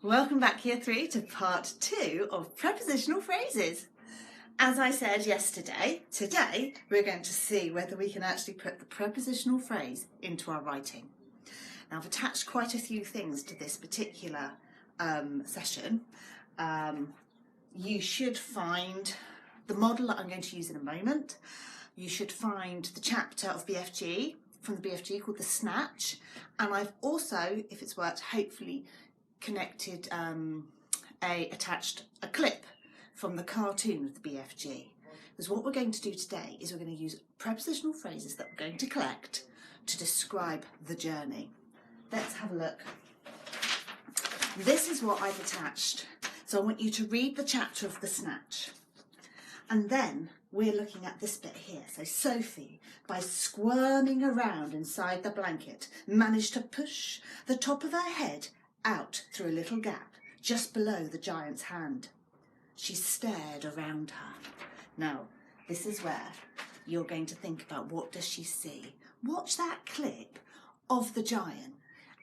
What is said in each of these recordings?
Welcome back, Year 3, to part 2 of prepositional phrases. As I said yesterday, today we're going to see whether we can actually put the prepositional phrase into our writing. Now, I've attached quite a few things to this particular session. You should find the model that I'm going to use in a moment. You should find the chapter of BFG, from the BFG, called The Snatch. And I've also, if it's worked, hopefully connected, attached a clip from the cartoon of the BFG. Because what we're going to do today is we're going to use prepositional phrases that we're going to collect to describe the journey. Let's have a look. This is what I've attached. So I want you to read the chapter of The Snatch. And then we're looking at this bit here. So Sophie, by squirming around inside the blanket, managed to push the top of her head out through a little gap just below the giant's hand. She stared around her. Now, this is where you're going to think about, what does she see? Watch that clip of the giant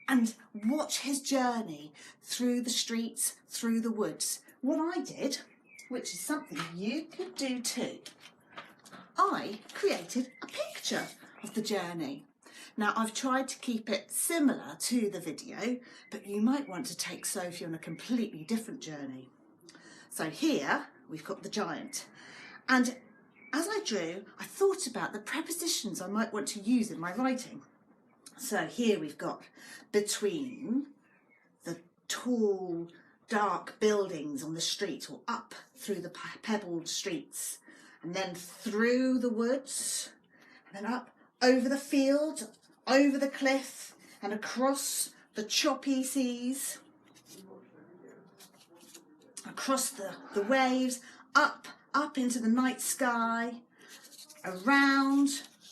and watch his journey through the streets, through the woods. What I did, which is something you could do too, I created a picture of the journey. Now, I've tried to keep it similar to the video, but you might want to take Sophie on a completely different journey. So here we've got the giant. And as I drew, I thought about the prepositions I might want to use in my writing. So here we've got between the tall, dark buildings on the street, or up through the pebbled streets, and then through the woods, and then up over the field, over the cliff, and across the choppy seas, across the waves, up into the night sky, around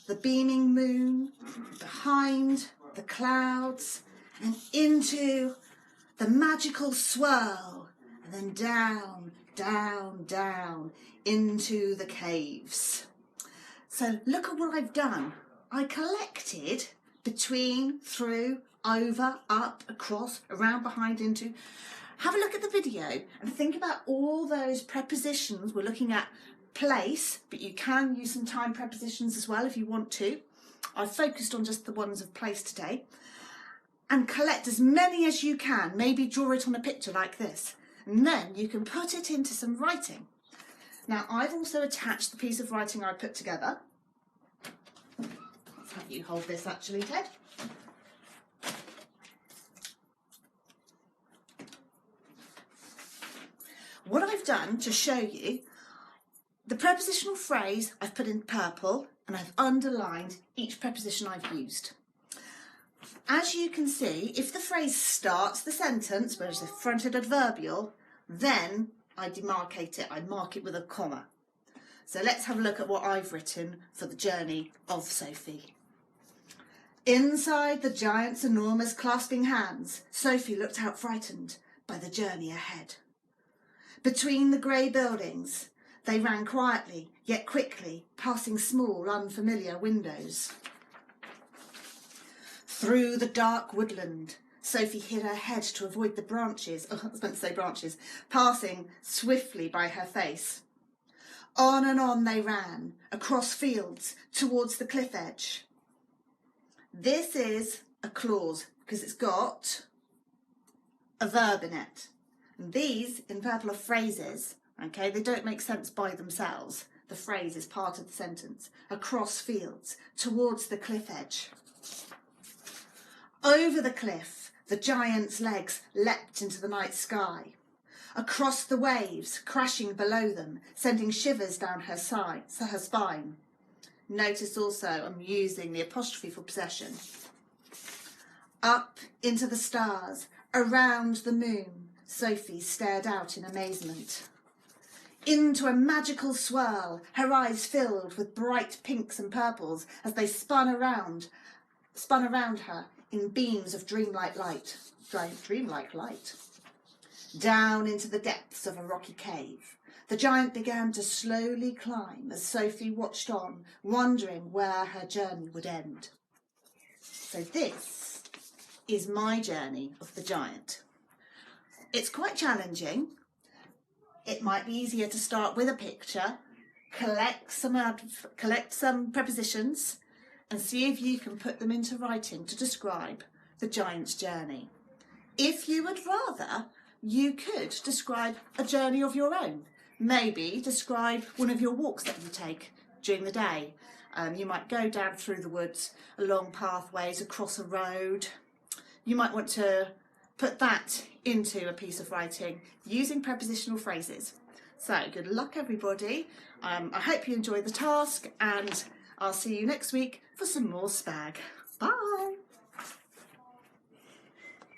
the beaming moon, behind the clouds, and into the magical swirl, and then down, down, down into the caves. So look at what I've done. I collected between, through, over, up, across, around, behind, into. Have a look at the video and think about all those prepositions. We're looking at place, but you can use some time prepositions as well if you want to. I've focused on just the ones of place today. And collect as many as you can. Maybe draw it on a picture like this. And then you can put it into some writing. Now, I've also attached the piece of writing I put together. Let's have you hold this actually, Ted. What I've done to show you, the prepositional phrase I've put in purple, and I've underlined each preposition I've used. As you can see, if the phrase starts the sentence, whereas the fronted adverbial, then I demarcate it, I mark it with a comma. So let's have a look at what I've written for the journey of Sophie. Inside the giant's enormous clasping hands, Sophie looked out frightened by the journey ahead. Between the grey buildings, they ran quietly, yet quickly, passing small, unfamiliar windows. Through the dark woodland, Sophie hid her head to avoid the branches, I was meant to say branches, passing swiftly by her face. On and on they ran, across fields, towards the cliff edge. This is a clause, because it's got a verb in it. And these, in purple, are phrases, okay? They don't make sense by themselves. The phrase is part of the sentence. Across fields, towards the cliff edge. Over the cliff, the giant's legs leapt into the night sky. Across the waves, crashing below them, sending shivers down her spine. Notice also I'm using the apostrophe for possession. Up into the stars, around the moon, Sophie stared out in amazement. Into a magical swirl, her eyes filled with bright pinks and purples as they spun around her in beams of dreamlike light. Down into the depths of a rocky cave, the giant began to slowly climb as Sophie watched on, wondering where her journey would end. So this is my journey of the giant. It's quite challenging. It might be easier to start with a picture, collect some prepositions and see if you can put them into writing to describe the giant's journey. If you would rather, you could describe a journey of your own. Maybe describe one of your walks that you take during the day. You might go down through the woods, along pathways, across a road. You might want to put that into a piece of writing using prepositional phrases. So good luck everybody. I hope you enjoy the task and I'll see you next week for some more spag. Bye!